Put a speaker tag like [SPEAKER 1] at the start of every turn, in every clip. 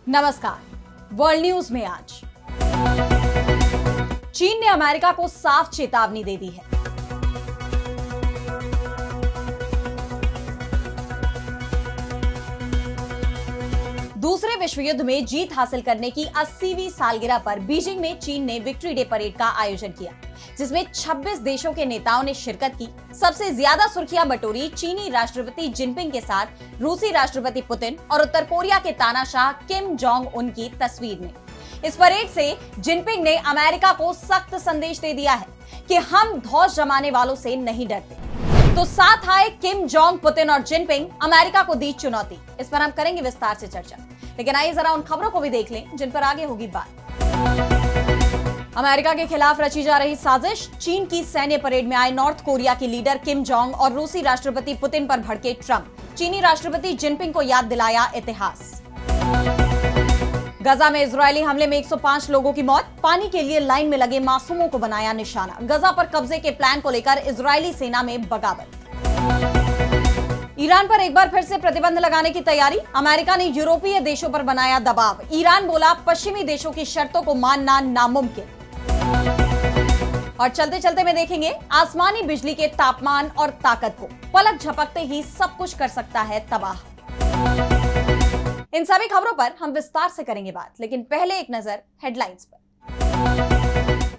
[SPEAKER 1] नमस्कार। World news में आज चीन ने अमेरिका को साफ चेतावनी दे दी है। दूसरे विश्व युद्ध में जीत हासिल करने की 80वीं सालगिरह पर बीजिंग में चीन ने विक्ट्री डे परेड का आयोजन किया, जिसमें 26 देशों के नेताओं ने शिरकत की। सबसे ज्यादा सुर्खियां बटोरी चीनी राष्ट्रपति जिनपिंग के साथ रूसी राष्ट्रपति पुतिन और उत्तर कोरिया के तानाशाह किम जोंग उन की तस्वीर ने। इस परेड से जिनपिंग ने अमेरिका को सख्त संदेश दे दिया है कि हम धौंस जमाने वालों से नहीं डरते। तो साथ आए किम जोंग, पुतिन और जिनपिंग, अमेरिका को दी चुनौती। इस पर हम करेंगे विस्तार से चर्चा, लेकिन आइए जरा उन खबरों को भी देख लें जिन पर आगे होगी बात। अमेरिका के खिलाफ रची जा रही साजिश, चीन की सैन्य परेड में आए नॉर्थ कोरिया के लीडर किम जोंग और रूसी राष्ट्रपति पुतिन पर भड़के ट्रंप। चीनी राष्ट्रपति जिनपिंग को याद दिलाया इतिहास। गजा में इजरायली हमले में 105 लोगों की मौत। पानी के लिए लाइन में लगे मासूमों को बनाया निशाना। गजा पर कब्जे के प्लान को लेकर इजरायली सेना में बगावत। ईरान पर एक बार फिर से प्रतिबंध लगाने की तैयारी। अमेरिका ने यूरोपीय देशों पर बनाया दबाव। ईरान बोला पश्चिमी देशों की शर्तों को मानना नामुमकिन। और चलते चलते में देखेंगे आसमानी बिजली के तापमान और ताकत को। पलक झपकते ही सब कुछ कर सकता है तबाह। इन सभी खबरों पर हम विस्तार से करेंगे बात, लेकिन पहले एक नजर हेडलाइंस पर।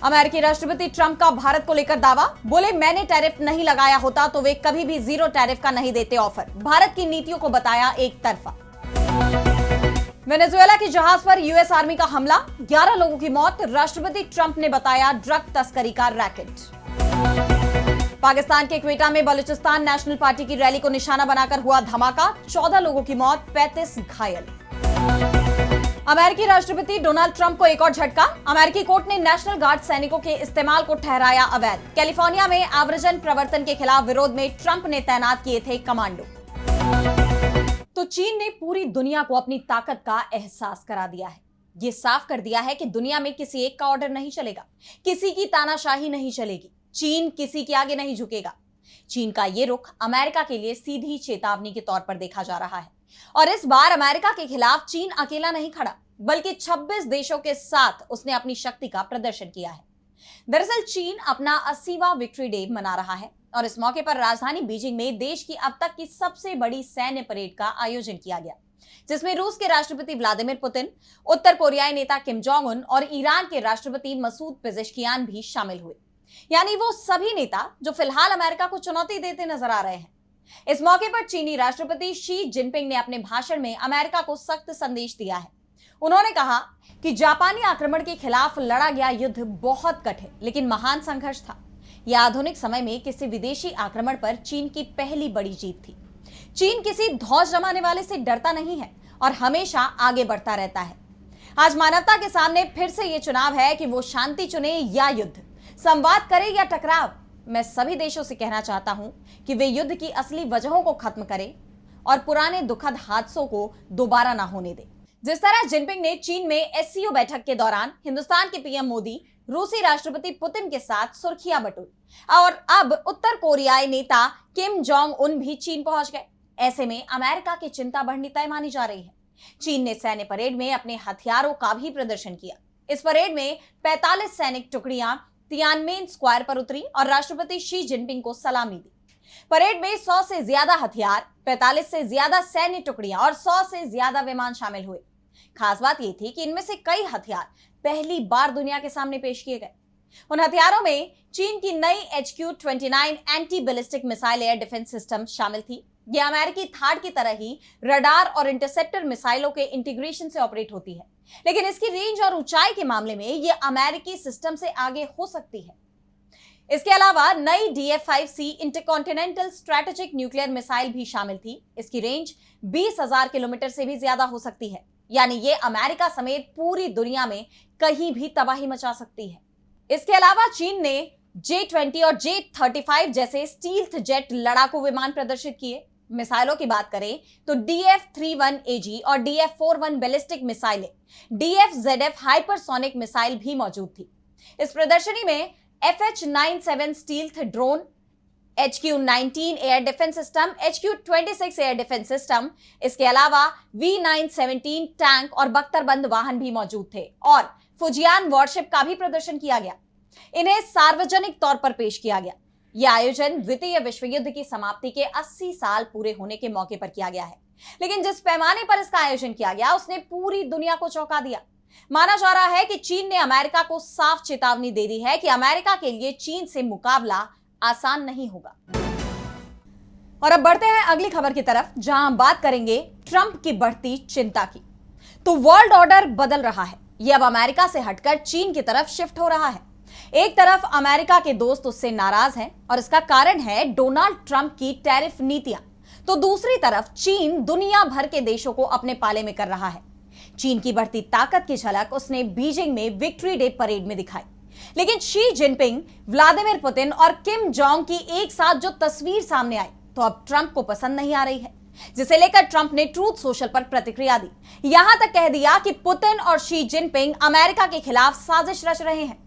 [SPEAKER 1] अमेरिकी राष्ट्रपति ट्रंप का भारत को लेकर दावा। बोले मैंने टैरिफ नहीं लगाया होता तो वे कभी भी जीरो टैरिफ का नहीं देते ऑफर। भारत की नीतियों को बताया एक तरफा। वेनेजुएला के जहाज पर यूएस आर्मी का हमला, 11 लोगों की मौत। राष्ट्रपति ट्रंप ने बताया ड्रग तस्करी का रैकेट। पाकिस्तान के क्वेटा में बलूचिस्तान नेशनल पार्टी की रैली को निशाना बनाकर हुआ धमाका, 14 लोगों की मौत, 35 घायल। अमेरिकी राष्ट्रपति डोनाल्ड ट्रंप को एक और झटका। अमेरिकी कोर्ट ने नेशनल गार्ड सैनिकों के इस्तेमाल को ठहराया अवैध। कैलिफोर्निया में आव्रजन प्रवर्तन के खिलाफ विरोध में ट्रंप ने तैनात किए थे कमांडो। तो चीन ने पूरी दुनिया को अपनी ताकत का एहसास करा दिया है। ये साफ कर दिया है कि दुनिया में किसी एक का ऑर्डर नहीं चलेगा, किसी की तानाशाही नहीं चलेगी। चीन किसी के आगे नहीं झुकेगा। चीन का ये रुख अमेरिका के लिए सीधी चेतावनी के तौर पर देखा जा रहा है। और इस बार अमेरिका के खिलाफ चीन अकेला नहीं खड़ा, बल्कि 26 देशों के साथ उसने अपनी शक्ति का प्रदर्शन किया है। दरअसल चीन अपना 80वां विक्ट्री डे मना रहा है और इस मौके पर राजधानी बीजिंग में देश की अब तक की सबसे बड़ी सैन्य परेड का आयोजन किया गया, जिसमें रूस के राष्ट्रपति व्लादिमीर पुतिन, उत्तर कोरियाई नेता किम जोंग उन और ईरान के राष्ट्रपति मसूद पेजेश्कियान भी शामिल हुए। यानी वो सभी नेता जो फिलहाल अमेरिका को चुनौती देते नजर आ रहे हैं। इस मौके पर चीनी राष्ट्रपति शी जिनपिंग ने अपने भाषण में अमेरिका को सख्त संदेश दिया है। उन्होंने कहा कि जापानी आक्रमण के खिलाफ लड़ा गया युद्ध बहुत कठिन लेकिन महान संघर्ष था। यह आधुनिक समय में किसी विदेशी आक्रमण पर चीन की पहली बड़ी जीत थी। चीन किसी धौंस जमाने वाले से डरता नहीं है और हमेशा आगे बढ़ता रहता है। आज मानवता के सामने फिर से ये चुनाव है कि वो शांति चुने या युद्ध, संवाद करे या टकराव। मैं सभी देशों से कहना चाहता हूं कि वे युद्ध की असली वजहों को खत्म करें और पुराने दुखद हादसों को दोबारा ना होने दें। जिस तरह जिनपिंग ने चीन में एससीओ बैठक के दौरान हिंदुस्तान के पीएम मोदी, रूसी राष्ट्रपति पुतिन के साथ सुर्खियां बटोरी और अब उत्तर कोरियाई नेता किम जोंग उन भी चीन पहुंच गए। ऐसे में अमेरिका की चिंता बढ़नी तय मानी जा रही है। चीन ने सैन्य परेड में अपने हथियारों का भी प्रदर्शन किया। इस परेड में 45 सैनिक टुकड़ियां तियानमेन स्क्वायर पर उतरी और राष्ट्रपति शी जिनपिंग को सलामी दी। परेड में 100 से ज्यादा हथियार, 45 से ज्यादा सैन्य टुकड़ियां और 100 से ज्यादा विमान शामिल हुए। खास बात यह थी कि इनमें से कई हथियार पहली बार दुनिया के सामने पेश किए गए। उन हथियारों में चीन की नई HQ-29 anti ballistic missile air defence system शामिल थी। यह अमेरिकी थाड की तरह ही रडार और इंटरसेप्टर मिसाइलों के इंटीग्रेशन से ऑपरेट होती है, लेकिन इसकी रेंज और ऊंचाई के मामले में यह अमेरिकी सिस्टम से आगे हो सकती है। इसके अलावा नई DF-5C intercontinental strategic nuclear missile भी शामिल थी। इसकी रेंज 20,000 किलोमीटर से भी ज्यादा हो सकती है, यानी ये अमेरिका समेत पूरी दुनिया में कहीं भी तबाही मचा सकती है। इसके अलावा चीन ने J-20 और J-35 जैसे स्टील्थ जेट लड़ाकू विमान प्रदर्शित किए। मिसाइलों की बात करें तो DF-31AG और DF-41 बैलिस्टिक मिसाइलें, DF-ZF हाइपरसोनिक मिसाइल भी मौजूद थी। इस प्रदर्शनी में FH-97 stealth drone, HQ-19 air defence system, HQ-26 air defence system, इसके अलावा V917 टैंक और बख्तरबंद वाहन भी मौजूद थे और फुजियान वॉरशिप का भी प्रदर्शन किया गया। इन्हें सार्वजनिक तौर पर पेश किया गया। यह आयोजन द्वितीय विश्व युद्ध की समाप्ति के 80 साल पूरे होने के मौके पर किया गया है, लेकिन जिस पैमाने पर इसका आयोजन किया गया उसने पूरी दुनिया को चौंका दिया। माना जा रहा है कि चीन ने अमेरिका को साफ चेतावनी दे दी है कि अमेरिका के लिए चीन से मुकाबला आसान नहीं होगा। और अब बढ़ते हैं अगली खबर की तरफ, जहां हम बात करेंगे ट्रंप की बढ़ती चिंता की। तो वर्ल्ड ऑर्डर बदल रहा है, यह अब अमेरिका से हटकर चीन की तरफ शिफ्ट हो रहा है। एक तरफ अमेरिका के दोस्त उससे नाराज हैं और इसका कारण है डोनाल्ड ट्रंप की टैरिफ नीतियां, तो दूसरी तरफ चीन दुनिया भर के देशों को अपने पाले में कर रहा है। चीन की बढ़ती ताकत की झलक उसने बीजिंग में विक्ट्री डे परेड में दिखाई, लेकिन शी जिनपिंग, व्लादिमीर पुतिन और किम जोंग की एक साथ जो तस्वीर सामने आई तो अब ट्रंप को पसंद नहीं आ रही है, जिसे लेकर ट्रंप ने ट्रूथ सोशल पर प्रतिक्रिया दी। यहां तक कह दिया कि पुतिन और शी जिनपिंग अमेरिका के खिलाफ साजिश रच रहे हैं।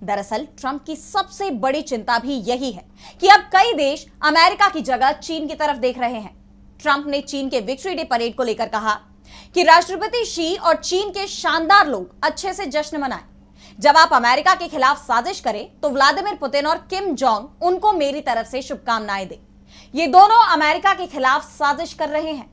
[SPEAKER 1] दरअसल ट्रंप की सबसे बड़ी चिंता भी यही है कि अब कई देश अमेरिका की जगह चीन की तरफ देख रहे हैं। ट्रंप ने चीन के विक्ट्री डे परेड को लेकर कहा कि राष्ट्रपति शी और चीन के शानदार लोग अच्छे से जश्न मनाएं। जब आप अमेरिका के खिलाफ साजिश करें तो व्लादिमीर पुतिन और किम जोंग उनको मेरी तरफ से शुभकामनाएं दें। ये दोनों अमेरिका के खिलाफ साजिश कर रहे हैं।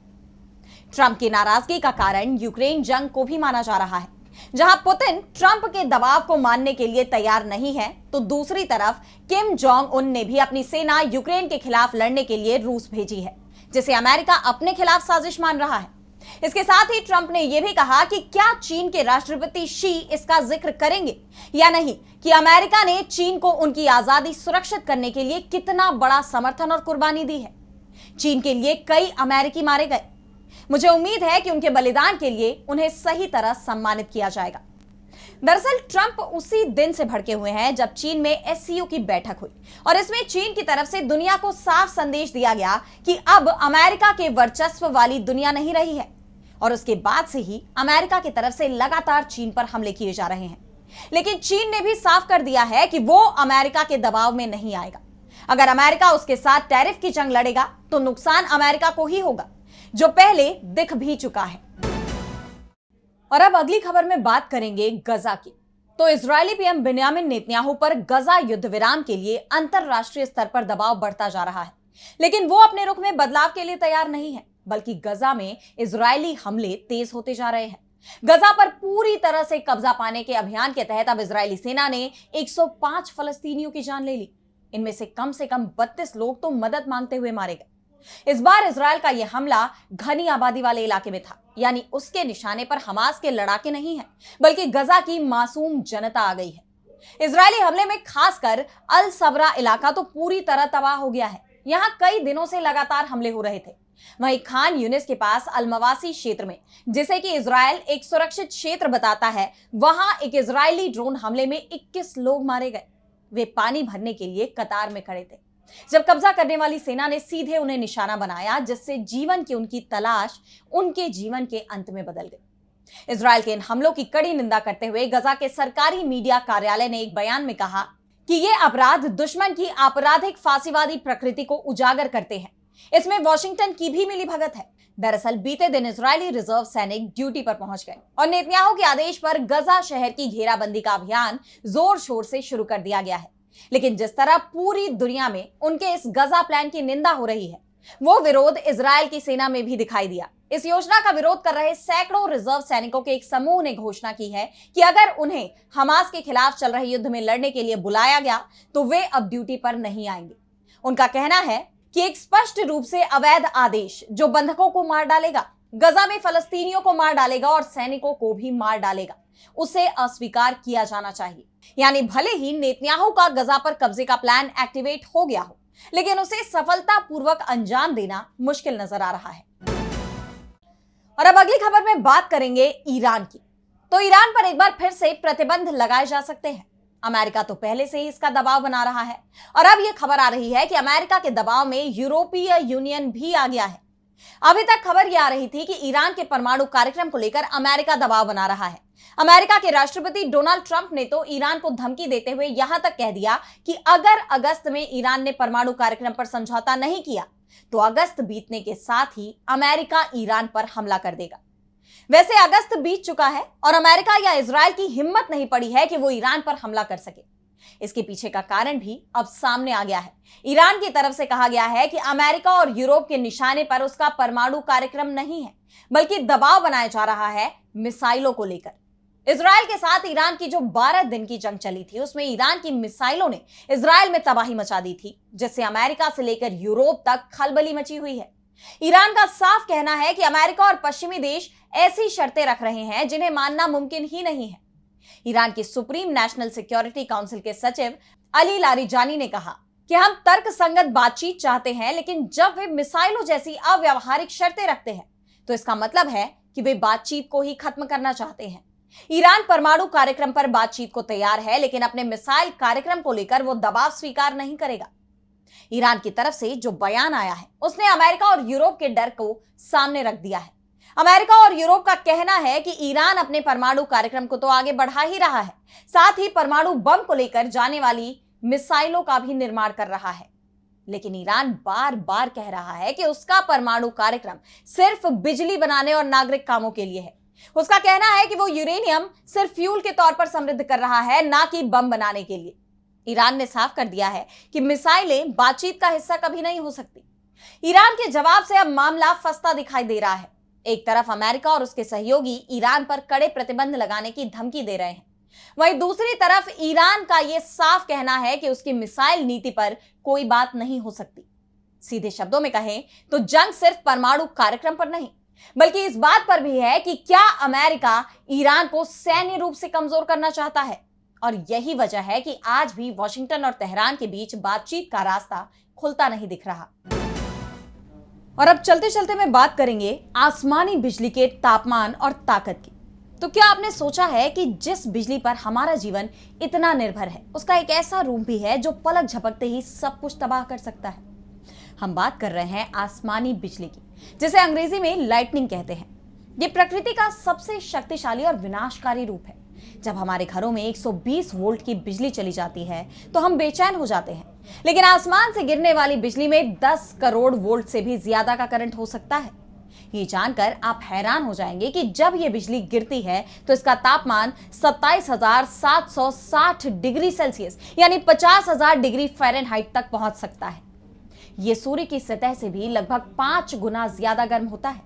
[SPEAKER 1] ट्रंप की नाराजगी का कारण यूक्रेन जंग को भी माना जा रहा है। जहां पुतिन ट्रंप के दबाव को मानने के लिए तैयार नहीं है, तो दूसरी तरफ किम जोंग उन ने भी अपनी सेना यूक्रेन के खिलाफ लड़ने के लिए रूस भेजी है, जिसे अमेरिका अपने खिलाफ साजिश मान रहा है। इसके साथ ही ट्रंप ने यह भी कहा कि क्या चीन के राष्ट्रपति शी इसका जिक्र करेंगे या नहीं कि अमेरिका ने चीन को उनकी आजादी सुरक्षित करने के लिए कितना बड़ा समर्थन और कुर्बानी दी है। चीन के लिए कई अमेरिकी मारे गए। मुझे उम्मीद है कि उनके बलिदान के लिए उन्हें सही तरह सम्मानित किया जाएगा। दरअसल ट्रंप उसी दिन से भड़के हुए हैं जब चीन में एससीओ की बैठक हुई और इसमें चीन की तरफ से दुनिया को साफ संदेश दिया गया कि अब अमेरिका के वर्चस्व वाली दुनिया नहीं रही है, और उसके बाद से ही अमेरिका की तरफ से लगातार चीन पर हमले किए जा रहे हैं। लेकिन चीन ने भी साफ कर दिया है कि वो अमेरिका के दबाव में नहीं आएगा। अगर अमेरिका उसके साथ टैरिफ की जंग लड़ेगा तो नुकसान अमेरिका को ही होगा, जो पहले दिख भी चुका है। और अब अगली खबर में बात करेंगे गजा की। तो इजरायली पीएम बेंजामिन नेतन्याहू पर गजा युद्ध विराम के लिए अंतरराष्ट्रीय स्तर पर दबाव बढ़ता जा रहा है, लेकिन वो अपने रुख में बदलाव के लिए तैयार नहीं है, बल्कि गजा में इजरायली हमले तेज होते जा रहे हैं। गजा पर पूरी तरह से कब्जा पाने के अभियान के तहत अब इजरायली सेना ने 105 फलस्तीनियों की जान ले ली। इनमें से कम 32 लोग तो मदद मांगते हुए मारे गए। इस बार इजरायल का यह हमला घनी आबादी वाले इलाके में था, यानी उसके निशाने पर हमास के लड़ाके नहीं हैं, बल्कि गजा की मासूम जनता आ गई है। इजरायली हमले में खासकर अल सबरा इलाका तो पूरी तरह तबाह हो गया है। यहां कई दिनों से लगातार हमले हो रहे थे। वहीं खान यूनिस के पास अलमवासी क्षेत्र में, जिसे कि इजरायल एक सुरक्षित क्षेत्र बताता है, वहां एक इजरायली ड्रोन हमले में 21 लोग मारे गए। वे पानी भरने के लिए कतार में खड़े थे जब कब्जा करने वाली सेना ने सीधे उन्हें निशाना बनाया, जिससे जीवन की उनकी तलाश उनके जीवन के अंत में बदल गई। इजरायल के इन हमलों की कड़ी निंदा करते हुए गजा के सरकारी मीडिया कार्यालय ने एक बयान में कहा कि ये अपराध दुश्मन की आपराधिक फांसीवादी प्रकृति को उजागर करते हैं। इसमें वॉशिंगटन की भी मिलीभगत है। दरअसल बीते दिन इजरायली रिजर्व सैनिक ड्यूटी पर पहुंच गए और नेतन्याहू के आदेश पर गजा शहर की घेराबंदी का अभियान जोर शोर से शुरू कर दिया गया है। लेकिन जिस तरह पूरी दुनिया में उनके इस गजा प्लान की निंदा हो रही है, वो विरोध इजरायल की सेना में भी दिखाई दिया। इस योजना का विरोध कर रहे सैकड़ों रिजर्व सैनिकों के एक समूह ने घोषणा की है कि अगर उन्हें हमास के खिलाफ चल रहे युद्ध में लड़ने के लिए बुलाया गया तो वे अब ड्यूटी पर नहीं आएंगे। उनका कहना है कि एक स्पष्ट रूप से अवैध आदेश जो बंधकों को मार डालेगा, गजा में फलस्तीनियों को मार डालेगा और सैनिकों को भी मार डालेगा, उसे अस्वीकार किया जाना चाहिए। यानी भले ही नेतन्याहू का गजा पर कब्जे का प्लान एक्टिवेट हो गया हो, लेकिन उसे सफलतापूर्वक अंजाम देना मुश्किल नजर आ रहा है। और अब अगली खबर में बात करेंगे ईरान की। तो ईरान पर एक बार फिर से प्रतिबंध लगाए जा सकते हैं। अमेरिका तो पहले से ही इसका दबाव बना रहा है और अब यह खबर आ रही है कि अमेरिका के दबाव में यूरोपीय यूनियन भी आ गया है। अभी तक खबर यह आ रही थी कि ईरान के परमाणु कार्यक्रम को लेकर अमेरिका दबाव बना रहा है, अमेरिका के राष्ट्रपति डोनाल्ड ट्रंप ने तो ईरान को धमकी देते हुए यहां तक कह दिया कि अगर अगस्त में ईरान ने परमाणु कार्यक्रम पर समझौता नहीं किया तो अगस्त बीतने के साथ ही अमेरिका ईरान पर हमला कर देगा। वैसे अगस्त बीत चुका है और अमेरिका या इजराइल की हिम्मत नहीं पड़ी है कि वो ईरान पर हमला कर सके। इसके पीछे का कारण भी अब सामने आ गया है। ईरान की तरफ से कहा गया है कि अमेरिका और यूरोप के निशाने पर उसका परमाणु कार्यक्रम नहीं है, बल्कि दबाव बनाया जा रहा है मिसाइलों को लेकर। इजराइल के साथ ईरान की जो 12 दिन की जंग चली थी, उसमें ईरान की मिसाइलों ने इजराइल में तबाही मचा दी थी, जिससे अमेरिका से लेकर यूरोप तक खलबली मची हुई है। ईरान का साफ कहना है कि अमेरिका और पश्चिमी देश ऐसी शर्तें रख रहे हैं जिन्हें मानना मुमकिन ही नहीं है। ईरान की सुप्रीम नेशनल सिक्योरिटी काउंसिल के सचिव अली लारिजानी ने कहा कि हम तर्कसंगत बातचीत चाहते हैं, लेकिन जब वे मिसाइलों जैसी अव्यावहारिक शर्तें रखते हैं तो इसका मतलब है कि वे बातचीत को ही खत्म करना चाहते हैं। ईरान परमाणु कार्यक्रम पर बातचीत को तैयार है, लेकिन अपने मिसाइल कार्यक्रम को लेकर वो दबाव स्वीकार नहीं करेगा। ईरान की तरफ से जो बयान आया है उसने अमेरिका और यूरोप के डर को सामने रख दिया है। अमेरिका और यूरोप का कहना है कि ईरान अपने परमाणु कार्यक्रम को तो आगे बढ़ा ही रहा है, साथ ही परमाणु बम को लेकर जाने वाली मिसाइलों का भी निर्माण कर रहा है। लेकिन ईरान बार बार कह रहा है कि उसका परमाणु कार्यक्रम सिर्फ बिजली बनाने और नागरिक कामों के लिए है। उसका कहना है कि वो यूरेनियम सिर्फ फ्यूल के तौर पर समृद्ध कर रहा है, ना कि बम बनाने के लिए। ईरान ने साफ कर दिया है कि मिसाइलें बातचीत का हिस्सा कभी नहीं हो सकती। ईरान के जवाब से अब मामला फंसता दिखाई दे रहा है। एक तरफ अमेरिका और उसके सहयोगी ईरान पर कड़े प्रतिबंध लगाने की धमकी दे रहे हैं, वहीं दूसरी तरफ ईरान का यह साफ कहना है कि उसकी मिसाइल नीति पर कोई बात नहीं हो सकती। सीधे शब्दों में कहें तो जंग सिर्फ परमाणु कार्यक्रम पर नहीं, बल्कि इस बात पर भी है कि क्या अमेरिका ईरान को सैन्य रूप से कमजोर करना चाहता है। और यही वजह है कि आज भी वॉशिंगटन और तेहरान के बीच बातचीत का रास्ता खुलता नहीं दिख रहा। और अब चलते चलते में बात करेंगे आसमानी बिजली के तापमान और ताकत की। तो क्या आपने सोचा है कि जिस बिजली पर हमारा जीवन इतना निर्भर है, उसका एक ऐसा रूप भी है जो पलक झपकते ही सब कुछ तबाह कर सकता है। हम बात कर रहे हैं आसमानी बिजली की, जिसे अंग्रेजी में लाइटनिंग कहते हैं। ये प्रकृति का सबसे शक्तिशाली और विनाशकारी रूप है। जब हमारे घरों में 120 वोल्ट की बिजली चली जाती है तो हम बेचैन हो जाते हैं, लेकिन आसमान से गिरने वाली बिजली में 10 करोड़ वोल्ट से भी ज्यादा का करंट हो सकता है। ये जानकर आप हैरान हो जाएंगे कि जब ये बिजली गिरती है तो इसका तापमान 27,760 डिग्री सेल्सियस यानी 50,000 डिग्री फ़ारेनहाइट तक पहुंच सकता है। ये सूर्य की सतह से भी लगभग 5 गुना ज्यादा गर्म होता है।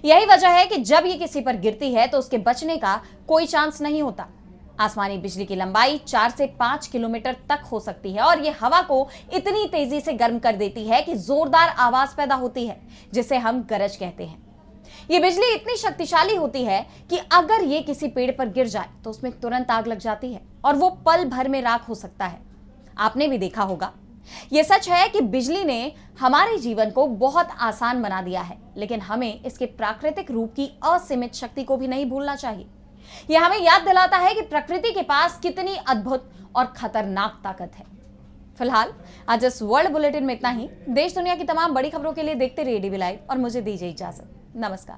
[SPEAKER 1] यही वजह है कि जब ये किसी पर गिरती है तो उसके बचने का कोई चांस नहीं होता। आसमानी बिजली की लंबाई 4 से 5 किलोमीटर तक हो सकती है और ये हवा को इतनी तेजी से गर्म कर देती है कि जोरदार आवाज पैदा होती है, जिसे हम गरज कहते हैं। ये बिजली इतनी शक्तिशाली होती है कि अगर ये किसी पेड़ पर गिर जाए तो उसमें तुरंत आग लग जाती है और वो पल भर में राख हो सकता है। आपने भी देखा होगा। ये सच है कि बिजली ने हमारे जीवन को बहुत आसान बना दिया है, लेकिन हमें इसके प्राकृतिक रूप की असीमित शक्ति को भी नहीं भूलना चाहिए। यह हमें याद दिलाता है कि प्रकृति के पास कितनी अद्भुत और खतरनाक ताकत है। फिलहाल आज इस वर्ल्ड बुलेटिन में इतना ही। देश दुनिया की तमाम बड़ी खबरों के लिए देखते रहिए डीवी लाइव और मुझे दीजिए इजाजत। नमस्कार।